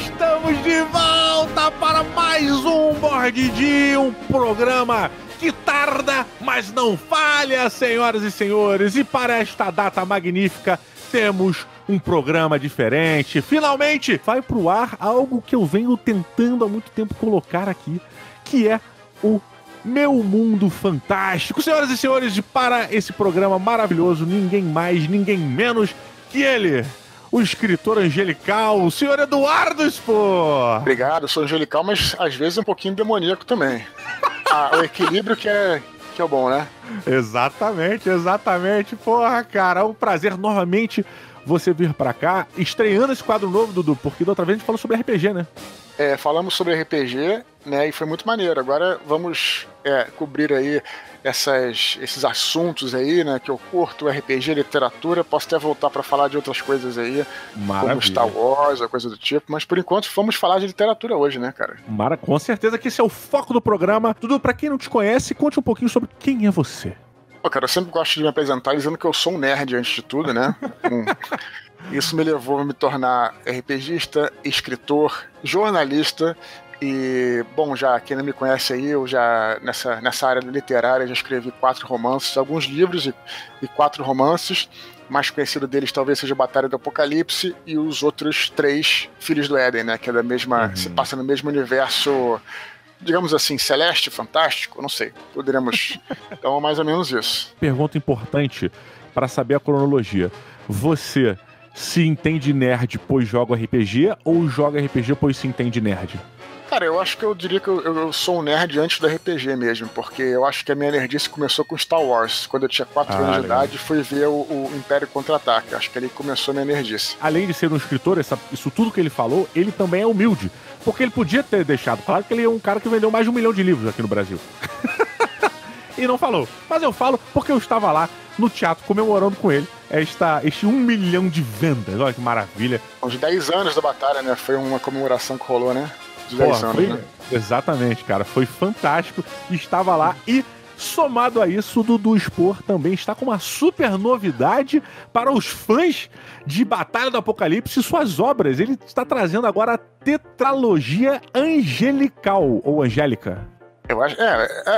Estamos de volta para mais um Board de um programa que tarda, mas não falha, senhoras e senhores. E para esta data magnífica, temos um programa diferente. Finalmente vai pro ar algo que eu venho tentando há muito tempo colocar aqui, que é o Meu Mundo Fantástico. Senhoras e senhores, para esse programa maravilhoso, ninguém mais, ninguém menos que ele, o escritor angelical, o senhor Eduardo Spohr. Obrigado, eu sou angelical, mas às vezes um pouquinho demoníaco também. O equilíbrio que é o bom, né? Exatamente. Porra, cara, é um prazer novamente você vir pra cá, estreando esse quadro novo, Dudu, porque da outra vez a gente falou sobre RPG, né? Falamos sobre RPG, né, e foi muito maneiro. Agora vamos cobrir aí esses assuntos aí, né, que eu curto, RPG, literatura. Posso até voltar para falar de outras coisas aí, Maravilha. Como Star Wars, ou coisa do tipo, mas por enquanto vamos falar de literatura hoje, né, cara? Com certeza que esse é o foco do programa. Dudu, pra quem não te conhece, conte um pouquinho sobre quem é você. Pô, cara, eu sempre gosto de me apresentar dizendo que eu sou um nerd antes de tudo, né? Isso me levou a me tornar RPGista, escritor, jornalista e, bom, já quem não me conhece aí, eu já nessa área literária já escrevi 4 romances, alguns livros e 4 romances. Mais conhecido deles talvez seja Batalha do Apocalipse e os outros 3 Filhos do Éden, né? Que é da mesma, se passa no mesmo universo, digamos assim, celeste, fantástico, não sei. Poderemos. Então, mais ou menos isso. Pergunta importante para saber a cronologia. Você se entende nerd pois joga RPG ou joga RPG pois se entende nerd? Cara, eu acho que eu diria que eu sou um nerd antes do RPG mesmo, porque eu acho que a minha nerdice começou com Star Wars. Quando eu tinha 4 anos de idade, fui ver o Império Contra-Ataque. Acho que ali começou a minha nerdice. Além de ser um escritor, isso tudo que ele falou, ele também é humilde. Porque ele podia ter deixado claro que ele é um cara que vendeu mais de 1 milhão de livros aqui no Brasil. E não falou. Mas eu falo porque eu estava lá no teatro comemorando com ele este 1 milhão de vendas. Olha que maravilha. Uns 10 anos da batalha, né? Foi uma comemoração que rolou, né? De 10 anos, né? Exatamente, cara. Foi fantástico. Estava lá e, somado a isso, o Dudu Spohr também está com uma super novidade para os fãs de Batalha do Apocalipse e suas obras. Ele está trazendo agora a tetralogia angelical, ou angélica. Eu acho,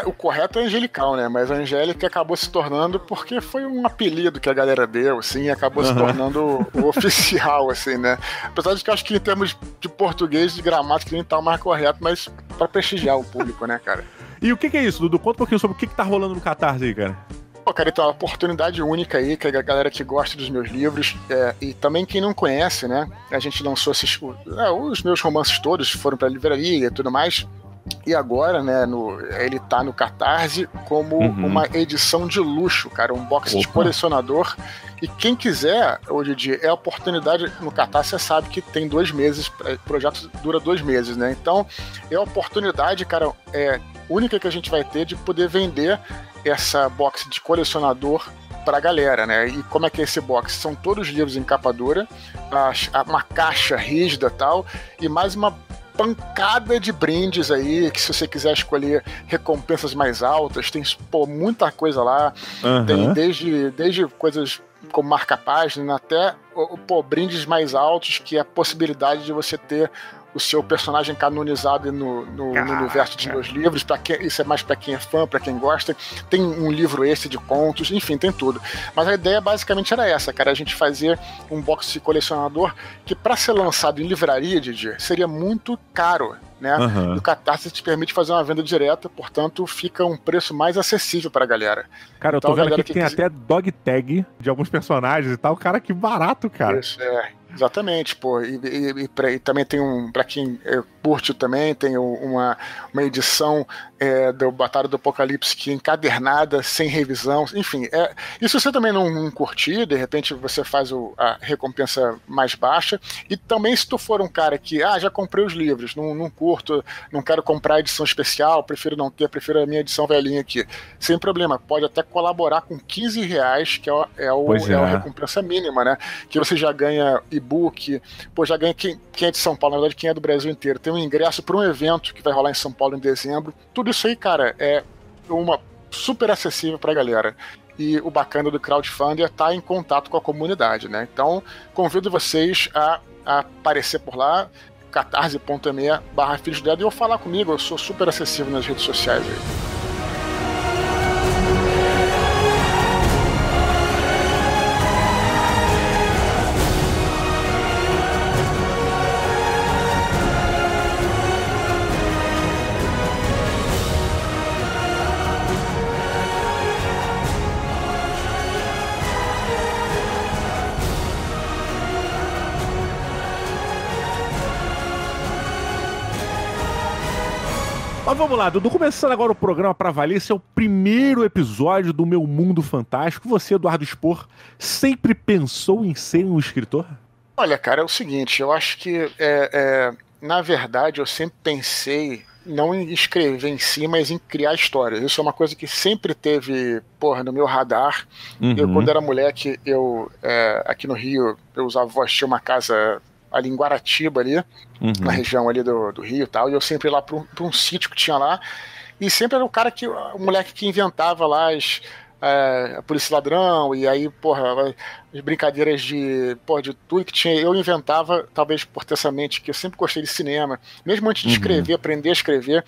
o correto é angelical, né? Mas a Angélica acabou se tornando porque foi um apelido que a galera deu, assim, e acabou se tornando o oficial, assim, né? Apesar de que eu acho que em termos de português, de gramática, nem tá o mais correto, mas pra prestigiar o público, né, cara? E o que é isso, Dudu? Conta um pouquinho sobre o que tá rolando no Catarse aí, cara. Pô, cara, então, é uma oportunidade única aí, que a galera que gosta dos meus livros, e também quem não conhece, né? A gente lançou os meus romances todos, foram pra livraria e tudo mais. E agora, né, ele tá no Catarse como uma edição de luxo, cara, um box de colecionador. E quem quiser, hoje em dia, é a oportunidade no Catarse, você sabe que tem 2 meses, o projeto dura 2 meses, né? Então, é a oportunidade, cara, única que a gente vai ter de poder vender essa box de colecionador pra galera, né? E como é que é esse box? São todos livros em capa dura, uma caixa rígida e tal, e mais uma pancada de brindes aí, que se você quiser escolher recompensas mais altas, tem muita coisa lá. Tem desde coisas como marca-página até brindes mais altos, que é a possibilidade de você ter o seu personagem canonizado no universo dos meus livros. Isso é mais pra quem é fã, pra quem gosta. Tem um livro esse de contos, enfim, tem tudo. Mas a ideia basicamente era essa, cara, a gente fazer um box de colecionador que, pra ser lançado em livraria, Didi, seria muito caro, né? E o Catarse te permite fazer uma venda direta, portanto fica um preço mais acessível pra galera. Cara, então, eu tô vendo aqui que tem até dog tag de alguns personagens e tal. Cara, que barato, cara. Isso, exatamente, pô. E também tem pra quem curte também, tem uma edição do Batalha do Apocalipse que é encadernada, sem revisão, enfim. E se você também não curtir, de repente você faz a recompensa mais baixa. E também se tu for um cara que, já comprei os livros, não curto, não quero comprar a edição especial, prefiro não ter, prefiro a minha edição velhinha aqui. Sem problema, pode até colaborar com R$15, que é a recompensa mínima, né? Que você já ganha e-book, já ganha quem é de São Paulo, na verdade quem é do Brasil inteiro, tem um ingresso para um evento que vai rolar em São Paulo em dezembro. Tudo isso aí, cara, é uma super acessível pra galera. E o bacana do crowdfunding é estar em contato com a comunidade, né? Então, convido vocês a aparecer por lá. catarse.me/Filhos do Éden, ou falar comigo, eu sou super acessível nas redes sociais aí. Mas vamos lá, Dudu, começando agora o programa pra valer, esse é o primeiro episódio do Meu Mundo Fantástico. Você, Eduardo Spor, sempre pensou em ser um escritor? Olha, cara, é o seguinte, eu acho que, na verdade, eu sempre pensei não em escrever em si, mas em criar histórias. Isso é uma coisa que sempre teve, no meu radar. Eu, quando era moleque, aqui no Rio, eu usava voz, tinha uma casa ali em Guaratiba, ali, na região ali do Rio e tal, e eu sempre ia lá pra um sítio que tinha lá, e sempre era o moleque que inventava lá a Polícia Ladrão, e aí, as brincadeiras de tudo que tinha, eu inventava, talvez por ter essa mente, que eu sempre gostei de cinema, mesmo antes de escrever, aprender a escrever,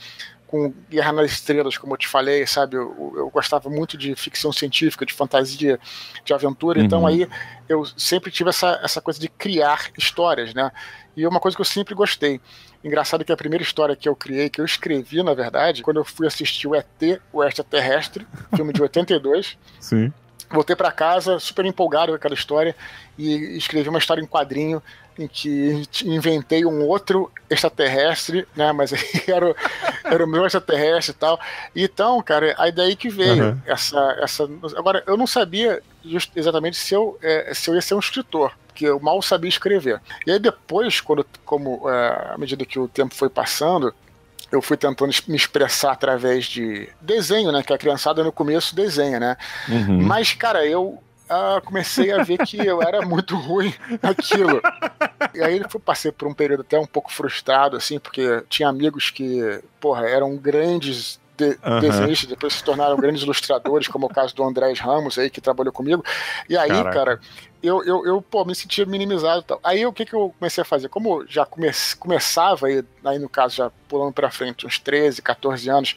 com Guerra nas Estrelas, como eu te falei, sabe, eu gostava muito de ficção científica, de fantasia, de aventura, então aí eu sempre tive essa coisa de criar histórias, né, e é uma coisa que eu sempre gostei. Engraçado que a primeira história que eu criei, que eu escrevi, na verdade, quando eu fui assistir o ET, o Extraterrestre, filme de 82, Sim. Voltei para casa super empolgado com aquela história e escrevi uma história em quadrinho em que inventei um outro extraterrestre, né? Mas era o meu extraterrestre e tal. Então, cara, aí daí que veio essa. Agora, eu não sabia exatamente se eu ia ser um escritor, porque eu mal sabia escrever. E aí depois, à medida que o tempo foi passando, eu fui tentando me expressar através de desenho, né? Que a criançada no começo desenha, né? Mas, cara, eu comecei a ver que eu era muito ruim naquilo. E aí passei por um período até um pouco frustrado, assim, porque tinha amigos que, eram grandes desenhistas, depois se tornaram grandes ilustradores, como o caso do Andrés Ramos aí, que trabalhou comigo. E aí, cara, eu me sentia minimizado e tal. Aí o que eu comecei a fazer? Como já começava, aí no caso, já pulando pra frente, uns 13, 14 anos,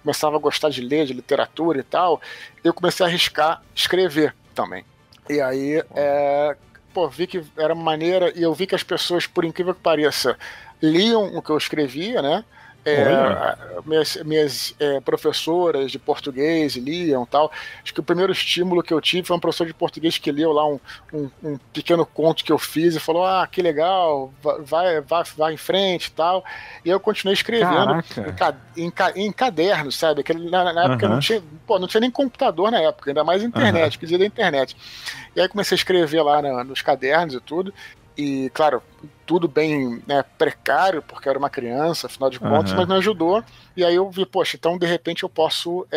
começava a gostar de ler, de literatura e tal, eu comecei a arriscar escrever também. E aí, vi que era maneira, e eu vi que as pessoas, por incrível que pareça, liam o que eu escrevia, né? Minhas professoras de português liam e tal. Acho que o primeiro estímulo que eu tive foi um professor de português que leu lá um pequeno conto que eu fiz e falou: que legal, vai em frente e tal. E eu continuei escrevendo em cadernos, sabe? Na época não tinha nem computador na época, ainda mais internet, que dizia da internet. E aí comecei a escrever lá nos cadernos e tudo. E, claro, tudo bem, né, precário, porque eu era uma criança, afinal de contas, mas me ajudou. E aí eu vi, então de repente eu posso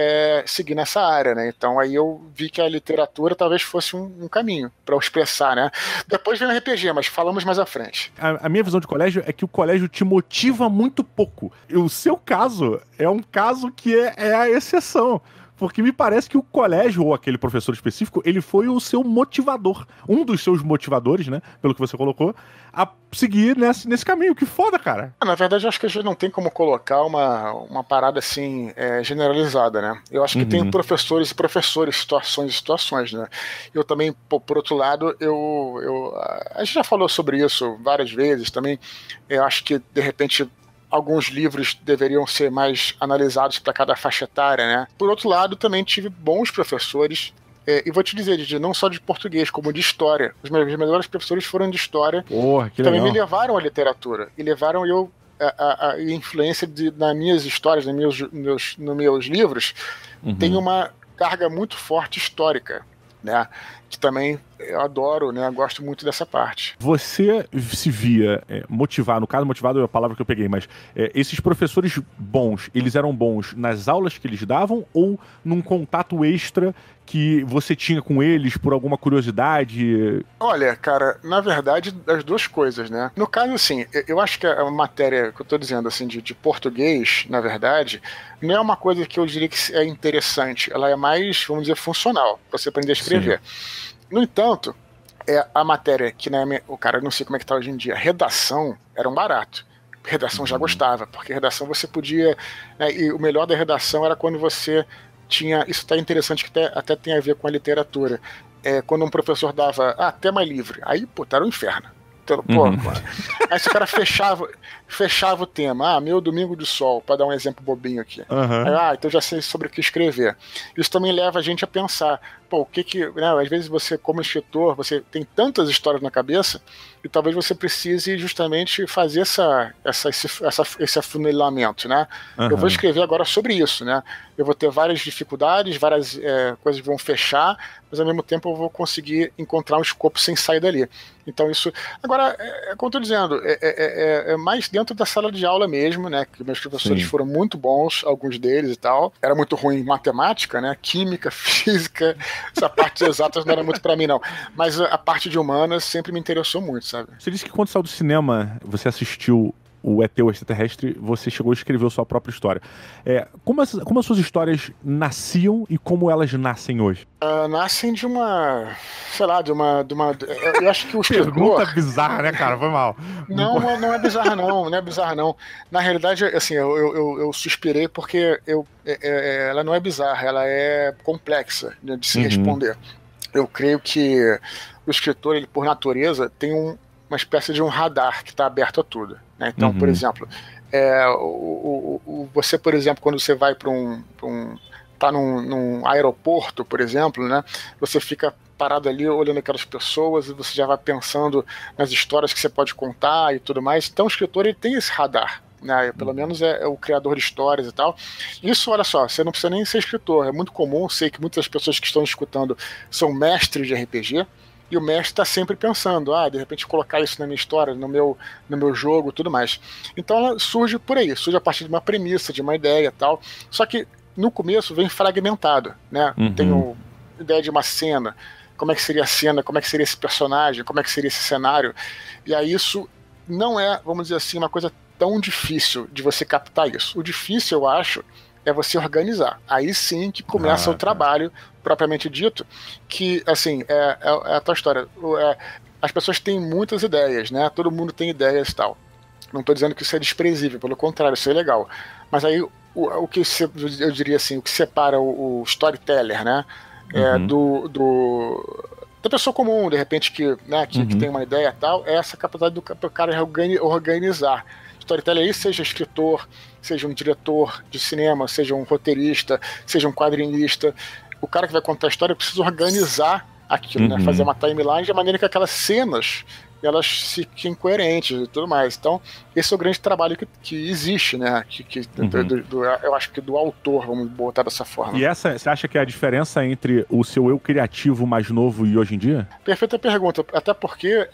seguir nessa área, né? Então aí eu vi que a literatura talvez fosse um caminho para eu expressar, né? Depois vem o RPG, mas falamos mais à frente. A minha visão de colégio é que o colégio te motiva muito pouco. E o seu caso é um caso que é a exceção. Porque me parece que o colégio, ou aquele professor específico, ele foi o seu motivador. Um dos seus motivadores, né? Pelo que você colocou, a seguir nesse caminho. Que foda, cara. Na verdade, eu acho que a gente não tem como colocar uma parada assim, generalizada, né? Eu acho que tem professores e professores, situações e situações, né? Eu também, por outro lado, a gente já falou sobre isso várias vezes também. Eu acho que, de repente, alguns livros deveriam ser mais analisados para cada faixa etária, né? Por outro lado, também tive bons professores, e vou te dizer, Didi, não só de português, como de história. Os meus melhores professores foram de história, que também legal. me levaram à literatura, e levaram a influência nas minhas histórias, nos meus livros, tem uma carga muito forte histórica, né? Que também eu adoro, né? Gosto muito dessa parte. Você se via motivado, no caso motivado é a palavra que eu peguei, mas esses professores bons, eles eram bons nas aulas que eles davam ou num contato extra que você tinha com eles por alguma curiosidade? Olha, cara, na verdade, as duas coisas, né? No caso, assim, eu acho que a matéria que eu tô dizendo, assim, de português, na verdade, não é uma coisa que eu diria que é interessante. Ela é mais, vamos dizer, funcional, pra você aprender a escrever. Sim. No entanto, a matéria que, né, o cara, não sei como é que tá hoje em dia, redação era um barato. Redação já gostava, porque redação você podia, né, e o melhor da redação era quando você tinha, isso tá interessante, que até tem a ver com a literatura, quando um professor dava, tema livre, aí, pô, era um inferno. Então, pô, aí esse cara fechava o tema, meu domingo de sol, para dar um exemplo bobinho aqui. Aí, então já sei sobre o que escrever. Isso também leva a gente a pensar, pô, o que né, às vezes você, como escritor, você tem tantas histórias na cabeça e talvez você precise justamente fazer esse afunilamento, né? Eu vou escrever agora sobre isso, né? Eu vou ter várias dificuldades, várias coisas vão fechar, mas ao mesmo tempo eu vou conseguir encontrar um escopo sem sair dali. Então isso... Agora, como eu tô dizendo, é mais dentro da sala de aula mesmo, né? Que meus professores foram muito bons, alguns deles e tal. Era muito ruim em matemática, né? Química, física, essa parte de exatas não era muito pra mim, não. Mas a parte de humanas sempre me interessou muito, sabe? Você disse que quando saiu do cinema, você assistiu o ET, o Extraterrestre, você chegou a escrever a sua própria história. Como as suas histórias nasciam e como elas nascem hoje? Nascem de uma... Sei lá, de uma eu acho que o escritor... Pergunta bizarra, né, cara? Foi mal. Não é bizarra, não. Não é bizarra, não. Na realidade, assim, eu suspirei porque ela não é bizarra, ela é complexa, né, de se responder. Eu creio que o escritor, ele, por natureza, tem uma espécie de um radar que está aberto a tudo, né? Então, por exemplo, você, por exemplo, quando você vai tá num aeroporto, por exemplo, né? Você fica parado ali olhando aquelas pessoas e você já vai pensando nas histórias que você pode contar e tudo mais. Então o escritor, ele tem esse radar, né? Pelo menos é o criador de histórias e tal. Isso, olha só, você não precisa nem ser escritor, é muito comum, sei que muitas pessoas que estão escutando são mestres de RPG, e o mestre está sempre pensando, de repente colocar isso na minha história, no meu jogo, tudo mais. Então ela surge por aí, surge a partir de uma premissa, de uma ideia e tal, só que no começo vem fragmentado, né? Tenho ideia de uma cena, como é que seria a cena, como é que seria esse personagem, como é que seria esse cenário, e aí isso não é, vamos dizer assim, uma coisa tão difícil de você captar isso. O difícil, eu acho, é você organizar. Aí sim que começa o trabalho propriamente dito, que, assim, é a tua história. As pessoas têm muitas ideias, né? Todo mundo tem ideias e tal. Não estou dizendo que isso é desprezível, pelo contrário, isso é legal. Mas aí, o que eu diria assim, o que separa o storyteller, né? Da pessoa comum, de repente, que tem uma ideia e tal, é essa capacidade do cara organizar. Storyteller aí, seja escritor, seja um diretor de cinema, seja um roteirista, seja um quadrinista, o cara que vai contar a história precisa organizar aquilo, né? Fazer uma timeline de maneira que aquelas cenas elas fiquem coerentes e tudo mais. Então, esse é o grande trabalho que existe, né? Eu acho que do autor, vamos botar dessa forma. E essa, você acha que é a diferença entre o seu eu criativo mais novo e hoje em dia? Perfeita pergunta. Até porque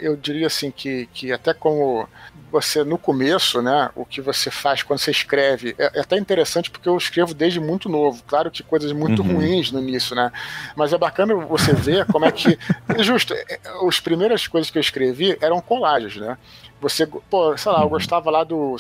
eu diria assim que até como você, no começo, né, o que você faz quando você escreve, é até interessante porque eu escrevo desde muito novo. Claro que coisas muito ruins no início, né? Mas é bacana você ver como é que... Justo, as primeiras coisas que eu escrevi eram colagens, né? Você, sei lá, eu gostava lá do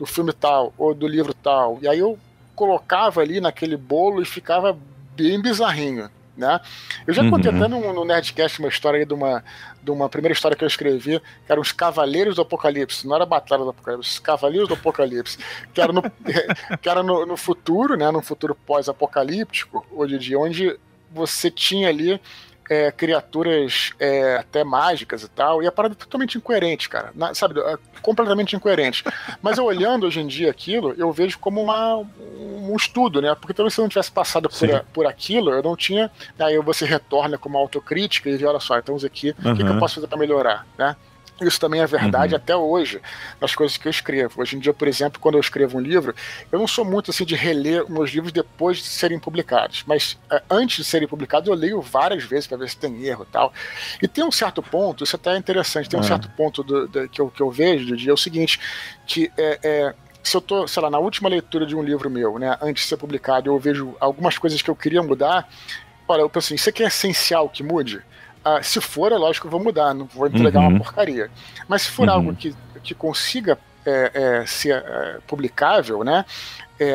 filme tal, ou do livro tal, e aí eu colocava ali naquele bolo e ficava bem bizarrinho, né? Eu já contei até no Nerdcast uma história aí de uma primeira história que eu escrevi, que eram os Cavaleiros do Apocalipse, não era a Batalha do Apocalipse, os Cavaleiros do Apocalipse, que era no futuro, né? No futuro pós-apocalíptico, hoje em dia, onde você tinha ali criaturas até mágicas e tal, e a parada é totalmente incoerente, cara, sabe, completamente incoerente. Mas eu olhando hoje em dia aquilo, eu vejo como um estudo, né, porque talvez se eu não tivesse passado por aquilo, eu não tinha, aí você retorna com uma autocrítica e vê, olha só, então aqui, o que eu posso fazer para melhorar, né? Isso também é verdade até hoje, nas coisas que eu escrevo. Hoje em dia, por exemplo, quando eu escrevo um livro, eu não sou muito assim de reler meus livros depois de serem publicados, mas antes de serem publicados eu leio várias vezes para ver se tem erro e tal. E tem um certo ponto, isso até é interessante, tem um certo ponto que eu vejo, Didi, é o seguinte, que se eu tô, sei lá, na última leitura de um livro meu, né, antes de ser publicado, eu vejo algumas coisas que eu queria mudar, olha, eu penso assim, isso aqui é essencial que mude? Se for, é lógico que eu vou mudar, não vou entregar uma porcaria. Mas se for algo que consiga ser publicável, né?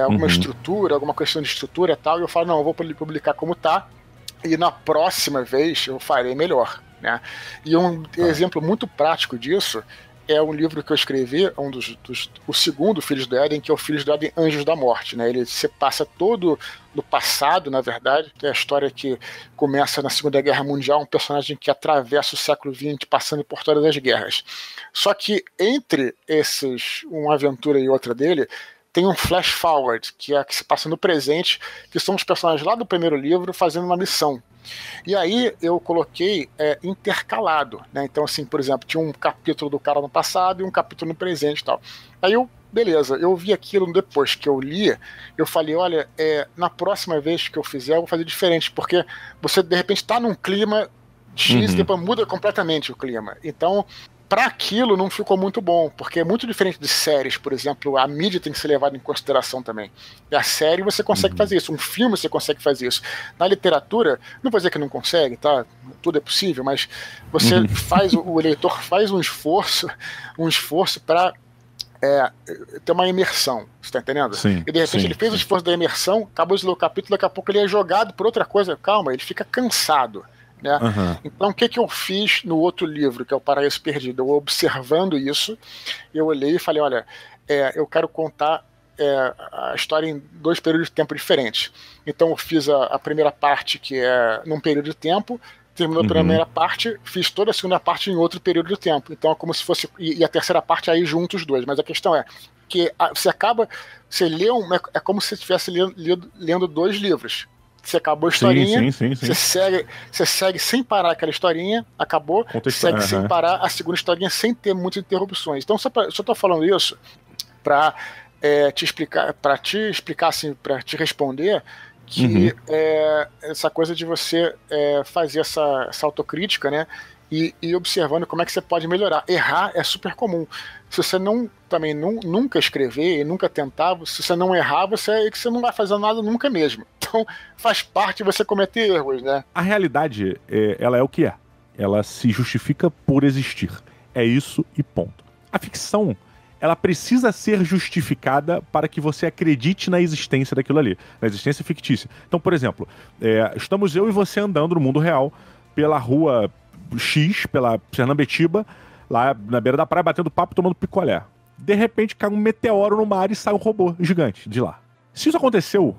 Alguma estrutura, alguma questão de estrutura e tal, eu falo, não, eu vou publicar como tá, e na próxima vez eu farei melhor, né? E um exemplo muito prático disso é um livro que eu escrevi, o segundo Filhos do Éden, que é o Filhos do Éden Anjos da Morte, né? Ele se passa todo no passado, na verdade, que é a história que começa na Segunda Guerra Mundial, um personagem que atravessa o século XX passando por todas as guerras. Só que entre uma aventura e outra dele, tem um flash forward, que é que se passa no presente, que são os personagens lá do primeiro livro fazendo uma missão. E aí eu coloquei intercalado, né? Então, assim, por exemplo, tinha um capítulo do cara no passado e um capítulo no presente e tal. Aí beleza, eu vi aquilo depois que eu li, eu falei, olha, na próxima vez que eu fizer, eu vou fazer diferente, porque você, de repente, tá num clima X e depois muda completamente o clima. Então, para aquilo não ficou muito bom, porque é muito diferente de séries, por exemplo, a mídia tem que ser levada em consideração também. E a série você consegue fazer isso, um filme você consegue fazer isso. Na literatura, não vou dizer que não consegue, tá? Tudo é possível, mas você o leitor faz um esforço para ter uma imersão, você tá entendendo? Sim, e de repente ele fez o esforço da imersão, acabou de ler o capítulo, daqui a pouco ele é jogado por outra coisa, calma, ele fica cansado. Né? Então o que eu fiz no outro livro, que é o Paraíso Perdido? Eu, observando isso, eu olhei e falei, olha, eu quero contar a história em 2 períodos de tempo diferentes. Então eu fiz a primeira parte, que é num período de tempo, terminou a primeira parte, fiz toda a segunda parte em outro período de tempo. Então é como se fosse, e a terceira parte aí juntos os dois, mas a questão é que você lê é como se você estivesse lendo 2 livros. Você acabou a historinha, sim. Você segue sem parar aquela historinha, acabou, segue sem parar a segunda historinha sem ter muitas interrupções. Então, só estou falando isso para te explicar, assim, para te responder que essa coisa de você fazer essa autocrítica, né? E observando como é que você pode melhorar. Errar é super comum. Se você nunca escrever e nunca tentar, se você não errar, você não vai fazer nada nunca mesmo. Então faz parte de você cometer erros, né? A realidade, ela é o que é. Ela se justifica por existir. É isso e ponto. A ficção, ela precisa ser justificada para que você acredite na existência daquilo ali. Na existência fictícia. Então, por exemplo, estamos eu e você andando no mundo real pela rua X, pela Fernambetiba, lá na beira da praia, batendo papo, tomando picolé. De repente cai um meteoro no mar e sai um robô gigante de lá. Se isso aconteceu,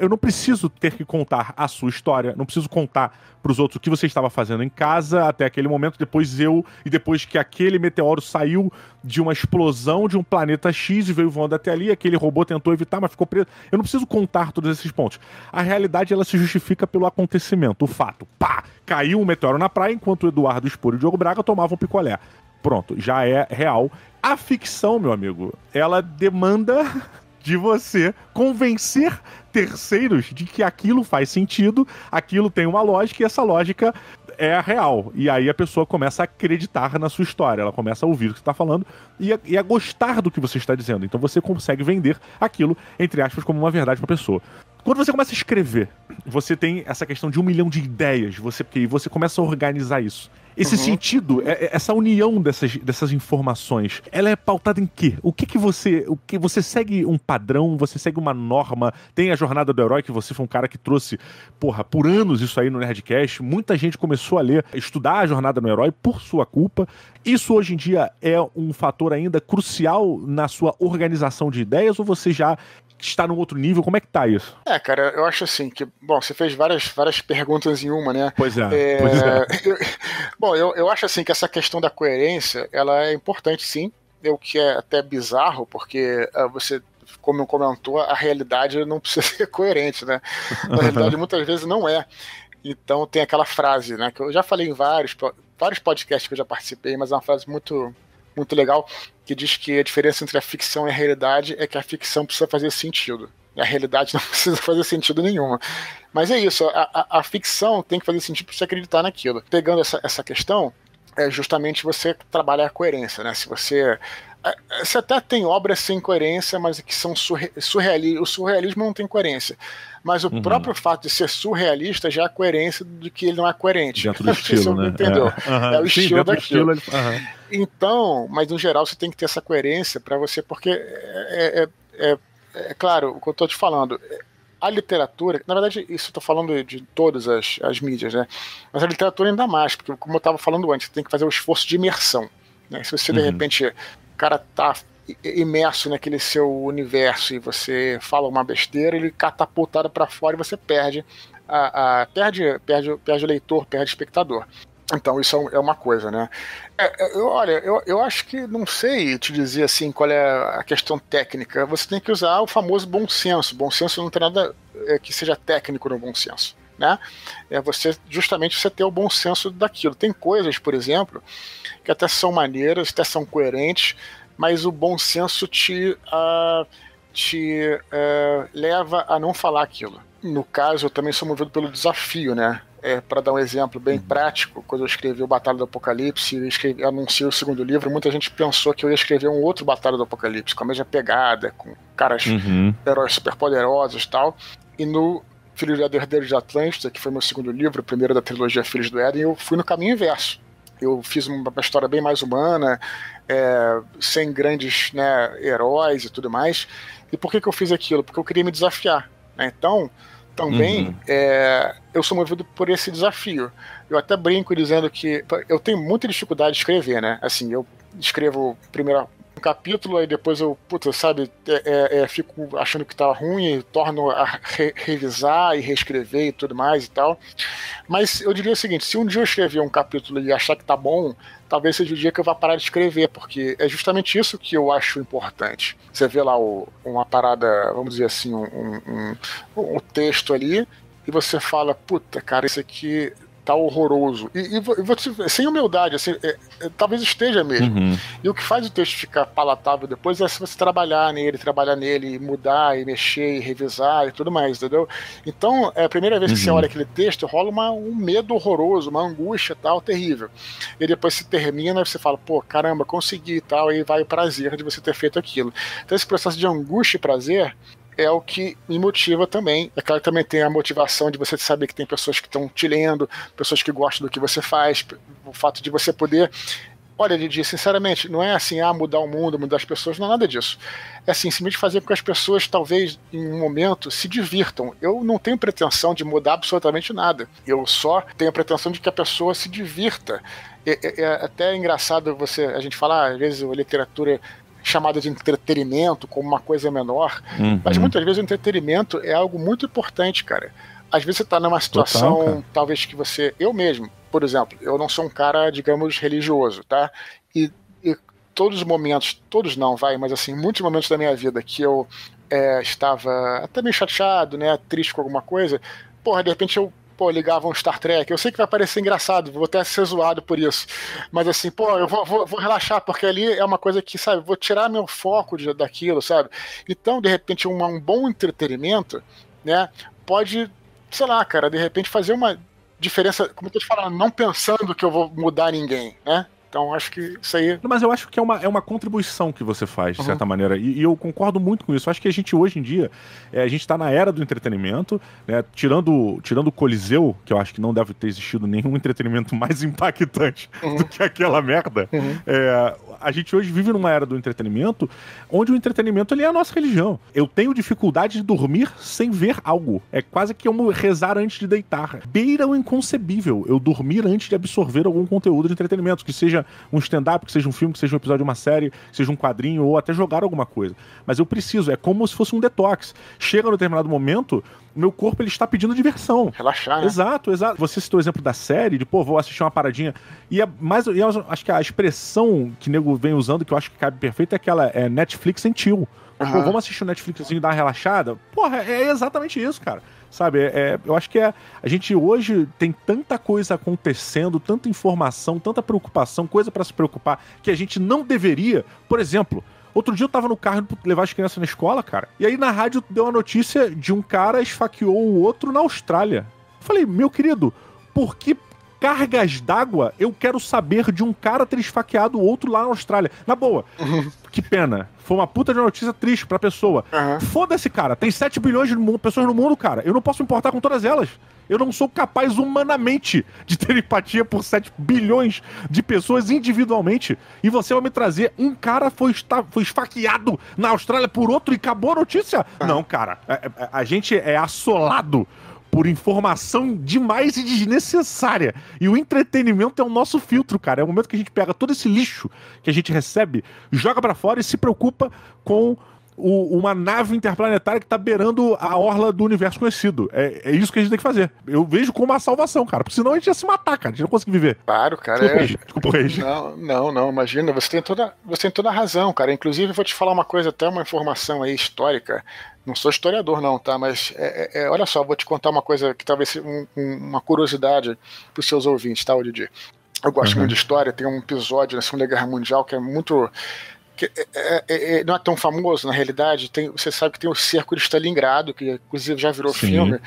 eu não preciso ter que contar a sua história, não preciso contar pros outros o que você estava fazendo em casa até aquele momento, depois que aquele meteoro saiu de uma explosão de um planeta X e veio voando até ali, aquele robô tentou evitar, mas ficou preso. Eu não preciso contar todos esses pontos. A realidade, ela se justifica pelo acontecimento, o fato. Pá! Caiu um meteoro na praia enquanto o Eduardo Spor e o Diogo Braga tomavam picolé. Pronto, já é real. A ficção, meu amigo, ela demanda de você convencer terceiros de que aquilo faz sentido, aquilo tem uma lógica e essa lógica é real. E aí a pessoa começa a acreditar na sua história, ela começa a ouvir o que você está falando e a gostar do que você está dizendo. Então você consegue vender aquilo, entre aspas, como uma verdade para a pessoa. Quando você começa a escrever, você tem essa questão de 1 milhão de ideias, porque você começa a organizar isso. Esse sentido, essa união dessas informações, ela é pautada em quê? O que você segue um padrão, você segue uma norma, tem a jornada do herói, que você foi um cara que trouxe, por anos isso aí no Nerdcast, muita gente começou a estudar a jornada do herói por sua culpa. Isso hoje em dia é um fator ainda crucial na sua organização de ideias, ou você já está num outro nível? Como é que tá isso? Cara, eu acho assim que, bom, você fez várias perguntas em uma, né? Pois é. Eu acho assim que essa questão da coerência, ela é importante sim, o que é até bizarro, porque você, como comentou, a realidade não precisa ser coerente, né? Na realidade, muitas vezes não é. Então tem aquela frase, né, que eu já falei em vários podcasts que eu já participei, mas é uma frase muito legal, que diz que a diferença entre a ficção e a realidade é que a ficção precisa fazer sentido. E a realidade não precisa fazer sentido nenhuma. Mas é isso, a ficção tem que fazer sentido para você acreditar naquilo. Pegando essa questão, é justamente você trabalhar a coerência, né? Se você até tem obras sem coerência, mas que são surrealistas. O surrealismo não tem coerência. Mas o próprio fato de ser surrealista já é a coerência de que ele não é coerente. Dentro do estilo, né? Entendeu? É o estilo daquilo. Então, mas no geral você tem que ter essa coerência para você, porque é claro, o que eu estou te falando, a literatura, na verdade isso eu estou falando de todas as mídias, né? Mas a literatura ainda mais, porque como eu estava falando antes, você tem que fazer o esforço de imersão. né? Se você, de repente, o cara tá imerso naquele seu universo e você fala uma besteira, ele catapultado para fora e você perde o leitor, perde o espectador. Então isso é uma coisa, né? Eu acho que não sei te dizer assim qual é a questão técnica. Você tem que usar o famoso bom senso. Bom senso não tem nada que seja técnico no bom senso, né? É justamente você ter o bom senso daquilo. Tem coisas, por exemplo, que até são maneiras, até são coerentes, mas o bom senso te leva a não falar aquilo. No caso, eu também sou movido pelo desafio, né? Para dar um exemplo bem prático, quando eu escrevi o Batalha do Apocalipse e anunciei o segundo livro, muita gente pensou que eu ia escrever um outro Batalha do Apocalipse, com a mesma pegada, com caras, heróis superpoderosos e tal. E no Filhos do Herdeiro de Atlântida, que foi meu segundo livro, o primeiro da trilogia Filhos do Éden, eu fui no caminho inverso. Eu fiz uma história bem mais humana, sem grandes, né, heróis e tudo mais. E por que eu fiz aquilo? Porque eu queria me desafiar, né? Então, também eu sou movido por esse desafio. Eu até brinco dizendo que eu tenho muita dificuldade de escrever, né? Assim, eu escrevo primeiro um capítulo, aí depois eu, fico achando que tá ruim e torno a revisar e reescrever e tudo mais e tal. Mas eu diria o seguinte, se um dia eu escrever um capítulo e achar que tá bom, talvez seja o dia que eu vá parar de escrever, porque é justamente isso que eu acho importante. Você vê lá uma parada, vamos dizer assim, um texto ali, e você fala, puta, cara, isso aqui tá horroroso. E você, sem humildade, assim, talvez esteja mesmo. E o que faz o texto ficar palatável depois é se você trabalhar nele, mudar, e mexer, e revisar e tudo mais, entendeu? Então, a primeira vez que você olha aquele texto, rola um medo horroroso, uma angústia tal, terrível. E depois se termina, e você fala, pô, caramba, consegui e tal, e vai o prazer de você ter feito aquilo. Então, esse processo de angústia e prazer é o que me motiva também. É claro que também tem a motivação de você saber que tem pessoas que estão te lendo, pessoas que gostam do que você faz, o fato de você poder... Olha, Didi, sinceramente, não é assim, mudar o mundo, mudar as pessoas, não é nada disso. É assim, simplesmente fazer com que as pessoas, talvez, em um momento, se divirtam. Eu não tenho pretensão de mudar absolutamente nada. Eu só tenho a pretensão de que a pessoa se divirta. É até engraçado a gente falar, às vezes, a literatura chamada de entretenimento como uma coisa menor, mas muitas vezes o entretenimento é algo muito importante, cara. Às vezes você tá numa situação, talvez que eu mesmo, por exemplo, eu não sou um cara, digamos, religioso, tá? E todos os momentos, todos não, mas assim, muitos momentos da minha vida que eu estava até meio chateado, né, triste com alguma coisa, de repente eu ligava um Star Trek. Eu sei que vai parecer engraçado, vou até ser zoado por isso. Mas assim, eu vou relaxar, porque ali é uma coisa que, sabe, vou tirar meu foco daquilo, sabe? Então, de repente, um bom entretenimento, né, pode, sei lá, cara, de repente fazer uma diferença, como eu tô te falando, não pensando que eu vou mudar ninguém, né? Então, acho que isso aí... Mas eu acho que é uma contribuição que você faz, de certa maneira. E eu concordo muito com isso. Eu acho que a gente, hoje em dia, a gente tá na era do entretenimento, né? Tirando o Coliseu, que eu acho que não deve ter existido nenhum entretenimento mais impactante do que aquela merda. A gente hoje vive numa era do entretenimento, onde o entretenimento ele é a nossa religião. Eu tenho dificuldade de dormir sem ver algo. É quase que como rezar antes de deitar. Beira o inconcebível eu dormir antes de absorver algum conteúdo de entretenimento, que seja um stand-up, que seja um filme, que seja um episódio de uma série, que seja um quadrinho, ou até jogar alguma coisa. Mas eu preciso, é como se fosse um detox. Chega num determinado momento, meu corpo ele está pedindo diversão. Relaxar, né? Exato. Você citou o exemplo da série, de vou assistir uma paradinha. Eu acho que a expressão que o nego vem usando, que eu acho que cabe perfeito, é aquela Netflix and chill. Vamos assistir o Netflix assim e dar uma relaxada? É exatamente isso, cara. Sabe, eu acho que a gente hoje tem tanta coisa acontecendo, tanta informação, tanta preocupação, coisa pra se preocupar, que a gente não deveria. Por exemplo, outro dia eu tava no carro pra levar as crianças na escola, cara, e aí na rádio deu a notícia de um cara esfaqueou o outro na Austrália. Eu falei, meu querido, por que cargas d'água eu quero saber de um cara ter esfaqueado o outro lá na Austrália? Na boa, que pena. Foi uma puta de notícia triste pra pessoa. Foda-se, cara. Tem 7 bilhões de pessoas no mundo, cara. Eu não posso me importar com todas elas. Eu não sou capaz humanamente de ter empatia por 7 bilhões de pessoas individualmente. E você vai me trazer um cara foi esfaqueado na Austrália por outro e acabou a notícia? Não, cara. A gente é assolado por informação demais e desnecessária. E o entretenimento é o nosso filtro, cara. É o momento que a gente pega todo esse lixo que a gente recebe, joga pra fora e se preocupa com uma nave interplanetária que tá beirando a orla do universo conhecido. É isso que a gente tem que fazer. Eu vejo como uma salvação, cara. Porque senão a gente ia se matar, cara. A gente não consegue viver. Claro, cara. Desculpa, Reis. Não, imagina. Você tem toda a razão, cara. Inclusive, eu vou te falar uma coisa, até uma informação aí histórica. Não sou historiador, não, tá? Mas, olha só, vou te contar uma coisa que talvez seja uma curiosidade pros seus ouvintes, tá, Didi? Eu gosto muito de história. Tem um episódio na Segunda Guerra Mundial que é muito... não é tão famoso, na realidade. Você sabe que tem o cerco de Stalingrado, que inclusive já virou filme,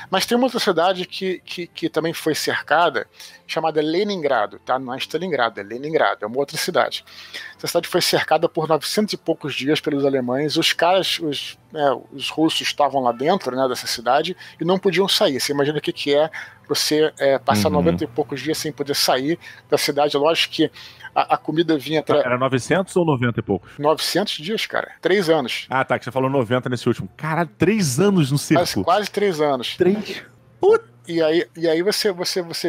mas tem uma outra cidade que também foi cercada, chamada Leningrado, tá? Não é Stalingrado, é Leningrado, é uma outra cidade. Essa cidade foi cercada por 900 e poucos dias pelos alemães. Os caras, os russos estavam lá dentro, né, dessa cidade e não podiam sair. Você imagina o que é você passar 90 e poucos dias sem poder sair da cidade. Lógico que a comida vinha... Era 900 ou 90 e poucos? 900 dias, cara. 3 anos. Ah, tá, que você falou 90 nesse último. Caralho, 3 anos no circo. Quase 3 anos. 3? E aí você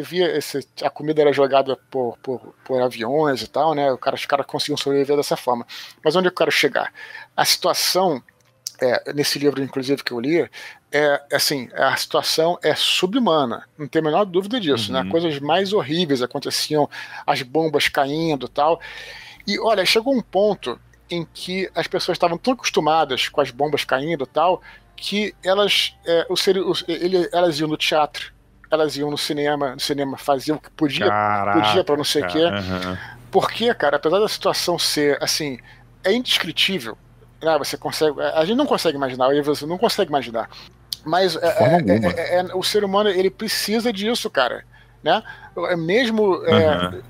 via a comida era jogada por aviões e tal, né? Os caras conseguiam sobreviver dessa forma. Mas onde eu quero chegar? A situação, nesse livro, inclusive, que eu li, a situação é subhumana, não tem a menor dúvida disso, né? Coisas mais horríveis aconteciam, as bombas caindo e tal. E olha, chegou um ponto em que as pessoas estavam tão acostumadas com as bombas caindo e tal, que elas iam no teatro, elas iam no cinema faziam o que podia pra não sei o quê. Porque, cara, apesar da situação ser assim, é indescritível, né? A gente não consegue imaginar, você não consegue imaginar. Mas o ser humano, ele precisa disso, cara, né? Mesmo,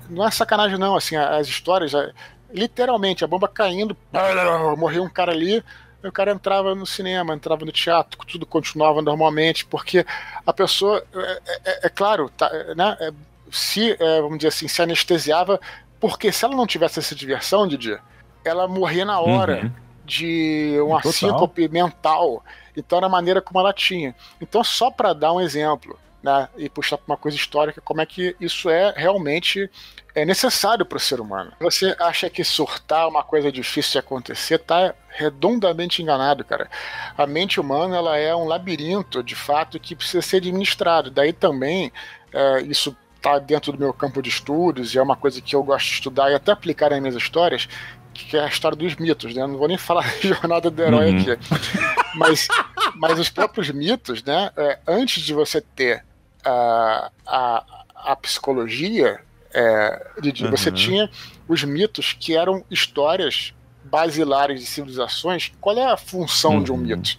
não é sacanagem não, assim, as histórias, literalmente, a bomba caindo, morreu um cara ali, o cara entrava no cinema, entrava no teatro, tudo continuava normalmente, porque a pessoa, claro, tá, né, vamos dizer assim, se anestesiava, porque se ela não tivesse essa diversão, Didi, ela morria na hora de uma síncope mental. Então era a maneira como ela tinha. Então, só para dar um exemplo, né, e puxar para uma coisa histórica, como é que isso é realmente necessário para o ser humano. Você acha que surtar é uma coisa difícil de acontecer, tá redondamente enganado, cara. A mente humana, ela é um labirinto, de fato, que precisa ser administrado. Daí também, isso tá dentro do meu campo de estudos, e é uma coisa que eu gosto de estudar e até aplicar nas minhas histórias, que é a história dos mitos, né? Não vou nem falar da jornada do herói aqui. Mas os próprios mitos, né? Antes de você ter a psicologia, você tinha os mitos, que eram histórias basilares de civilizações. Qual é a função de um mito?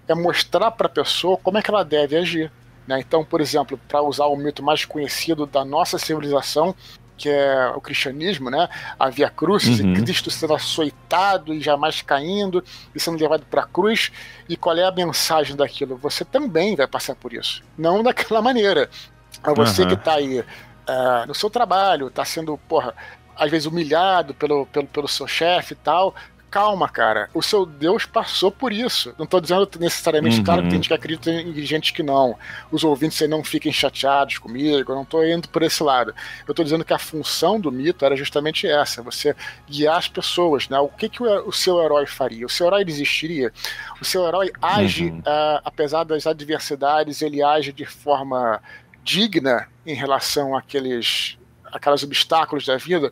É mostrar para a pessoa como é que ela deve agir, né? Então, por exemplo, para usar o mito mais conhecido da nossa civilização, que é o cristianismo, né? A Via Crucis, e Cristo sendo açoitado e jamais caindo, e sendo levado para a cruz. E qual é a mensagem daquilo? Você também vai passar por isso. Não daquela maneira. É você que está aí no seu trabalho, está sendo, às vezes humilhado pelo seu chefe e tal. Calma, cara. O seu Deus passou por isso. Não estou dizendo necessariamente, claro, que tem gente que acredita e gente que não. Os ouvintes aí não fiquem chateados comigo, eu não estou indo por esse lado. Eu estou dizendo que a função do mito era justamente essa, você guiar as pessoas, né? O que o seu herói faria? O seu herói existiria? O seu herói age, apesar das adversidades, ele age de forma digna em relação àqueles obstáculos da vida.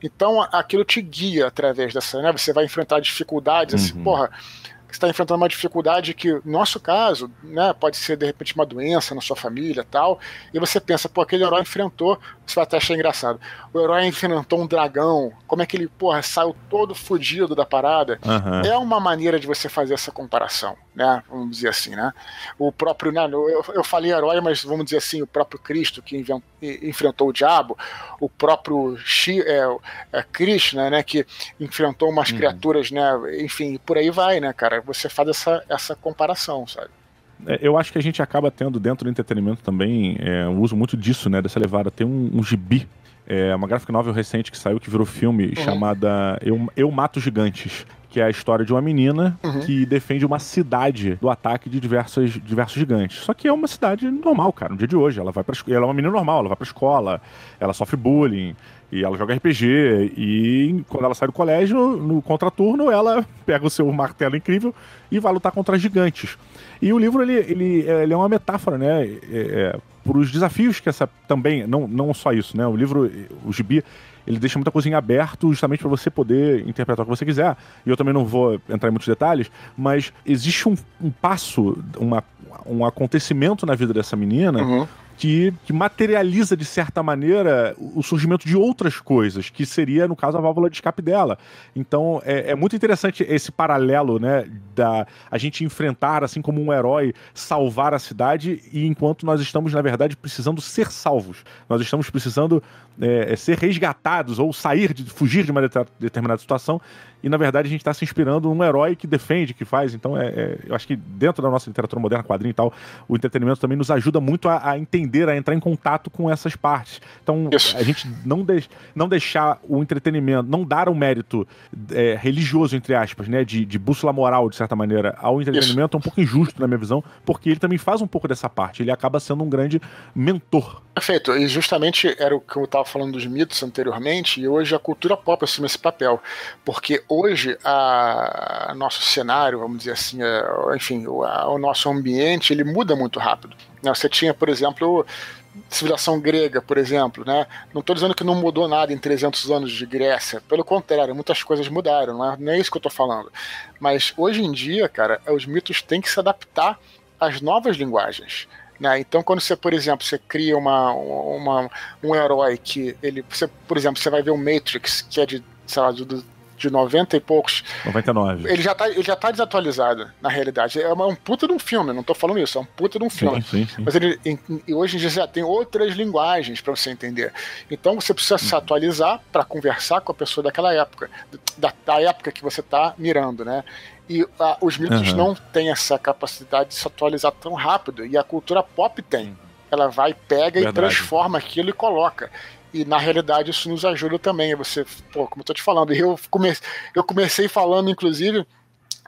Então aquilo te guia através dessa, né? Você vai enfrentar dificuldades, assim, você está enfrentando uma dificuldade que, no nosso caso, né, pode ser de repente uma doença na sua família e tal, e você pensa, aquele herói enfrentou, você vai até achar engraçado, o herói enfrentou um dragão, como é que ele, saiu todo fodido da parada. É uma maneira de você fazer essa comparação, né, vamos dizer assim, né, o próprio, né, eu falei herói, mas vamos dizer assim, o próprio Cristo que enfrentou o diabo, o próprio Krishna, né, que enfrentou umas criaturas, né, enfim, por aí vai, né, cara. Você faz essa comparação, sabe? Eu acho que a gente acaba tendo dentro do entretenimento também o uso muito disso, né? Dessa levada. Tem um gibi, uma graphic novel recente que saiu, que virou filme, chamada Eu Mato Gigantes. que é a história de uma menina que defende uma cidade do ataque de diversos gigantes. Só que é uma cidade normal, cara, no dia de hoje. Ela é uma menina normal, ela vai pra escola, ela sofre bullying, e ela joga RPG, e quando ela sai do colégio, no contraturno, ela pega o seu martelo incrível e vai lutar contra gigantes. E o livro, ele é uma metáfora, né, por os desafios que essa também, não só isso, né, o gibi, ele deixa muita coisa em aberto justamente para você poder interpretar o que você quiser. E eu também não vou entrar em muitos detalhes, mas existe um passo, um acontecimento na vida dessa menina que materializa, de certa maneira, o surgimento de outras coisas, que seria, no caso, a válvula de escape dela. Então, é muito interessante esse paralelo, né, a gente enfrentar, assim como um herói, salvar a cidade, e enquanto nós estamos, na verdade, precisando ser salvos. Nós estamos precisando ser resgatados ou fugir de uma determinada situação, e, na verdade, a gente está se inspirando num herói que defende, que faz. Então, eu acho que dentro da nossa literatura moderna, quadrinho e tal, o entretenimento também nos ajuda muito a entender, a entrar em contato com essas partes. Então, a gente não deixar o entretenimento, não dar um mérito religioso, entre aspas, né, de bússola moral, de certa maneira, ao entretenimento é um pouco injusto, na minha visão, porque ele também faz um pouco dessa parte. Ele acaba sendo um grande mentor. Perfeito. E justamente era o que eu estava falando dos mitos anteriormente, e hoje a cultura pop assume esse papel. Porque hoje o nosso cenário, vamos dizer assim, enfim, o nosso ambiente, ele muda muito rápido. Você tinha, por exemplo, civilização grega, por exemplo, né? Não estou dizendo que não mudou nada em 300 anos de Grécia, pelo contrário, muitas coisas mudaram, não é isso que eu estou falando. Mas hoje em dia, cara, os mitos têm que se adaptar às novas linguagens. Então, quando você, por exemplo, você cria um herói que por exemplo, você vai ver o Matrix, que é de, sei lá, de 90 e poucos. 99. Ele já tá desatualizado, na realidade. É um puta de um filme, não tô falando isso, é um puta de um filme. Sim. Mas hoje em dia já tem outras linguagens para você entender. Então você precisa se atualizar para conversar com a pessoa daquela época, da época que você tá mirando, né? E os mitos não têm essa capacidade de se atualizar tão rápido, e a cultura pop tem. Ela vai, pega e transforma aquilo e coloca. E na realidade isso nos ajuda também. Você, como eu tô te falando, eu comecei falando, inclusive,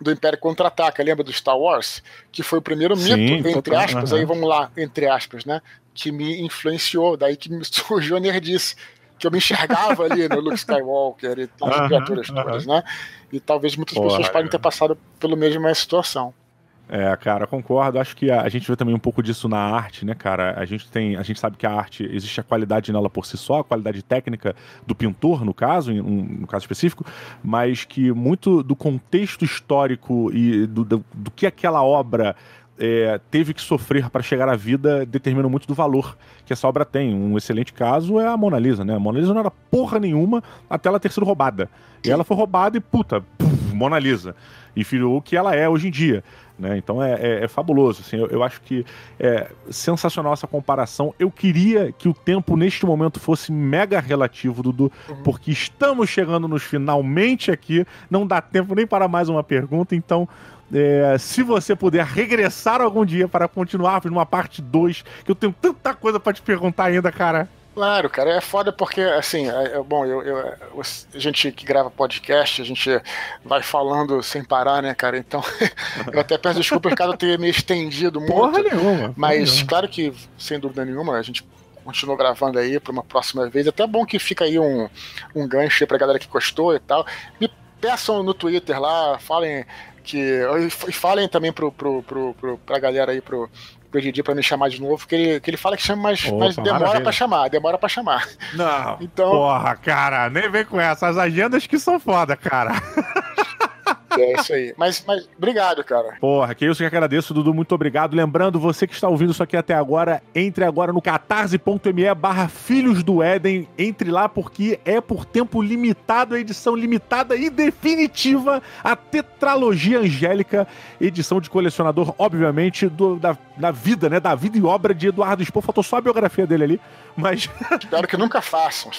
do Império Contra-Ataca, lembra do Star Wars? Que foi o primeiro mito, entre aspas, aí vamos lá, entre aspas, né? Que me influenciou, daí que me surgiu a nerdice, que eu me enxergava ali no Luke Skywalker e as criaturas todas, né? E talvez muitas pessoas podem ter passado pela mesma situação. Cara, concordo. Acho que a gente vê também um pouco disso na arte, né, cara? A gente sabe que a arte, existe a qualidade nela por si só, a qualidade técnica do pintor, no caso específico, mas que muito do contexto histórico e do que aquela obra teve que sofrer para chegar à vida determina muito do valor que essa obra tem. Um excelente caso é a Mona Lisa, né? A Mona Lisa não era porra nenhuma até ela ter sido roubada. E ela foi roubada e, Mona Lisa. E virou o que ela é hoje em dia. Né? Então é fabuloso. Assim, eu acho que é sensacional essa comparação. Eu queria que o tempo neste momento fosse mega relativo, Dudu, porque estamos chegando nos finalmente aqui. Não dá tempo nem para mais uma pergunta. Então, se você puder regressar algum dia para continuar numa parte 2, que eu tenho tanta coisa para te perguntar ainda, cara. Claro, cara, é foda porque, assim, bom, a gente que grava podcast, a gente vai falando sem parar, né, cara, então eu até peço desculpas caso eu tenha me estendido muito. Porra nenhuma. Mas, claro que, sem dúvida nenhuma, a gente continua gravando aí para uma próxima vez. Até bom que fica aí um gancho aí pra galera que gostou e tal. Me peçam no Twitter lá, falem também pra galera aí, pro Didi pra me chamar de novo, que ele fala que chama, mas demora pra chamar. Não, então, porra, cara, nem vem com essa, as agendas que são foda, cara. É isso aí. Mas obrigado, cara. Porra, que eu que agradeço, Dudu, muito obrigado. Lembrando, você que está ouvindo isso aqui até agora, entre agora no catarse.me/Filhos do Éden. Entre lá porque é por tempo limitado, a edição limitada e definitiva, a tetralogia angélica, edição de colecionador, obviamente, da vida, né? Da vida e obra de Eduardo Spohr. Faltou só a biografia dele ali, mas... Espero que nunca façam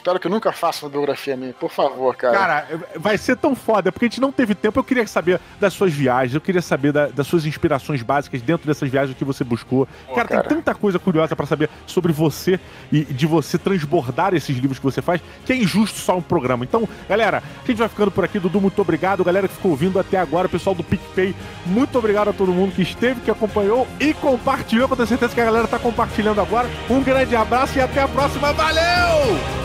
uma biografia minha, por favor, cara. Cara, vai ser tão foda, porque a gente não teve tempo. Eu queria queria saber das suas viagens, eu queria saber das suas inspirações básicas dentro dessas viagens que você buscou. Cara, tem tanta coisa curiosa pra saber sobre você e de você transbordar esses livros que você faz, que é injusto só um programa. Então, galera, a gente vai ficando por aqui. Dudu, muito obrigado. Galera que ficou ouvindo até agora, pessoal do PicPay, muito obrigado a todo mundo que esteve, que acompanhou e compartilhou. Eu tenho certeza que a galera tá compartilhando agora. Um grande abraço e até a próxima. Valeu!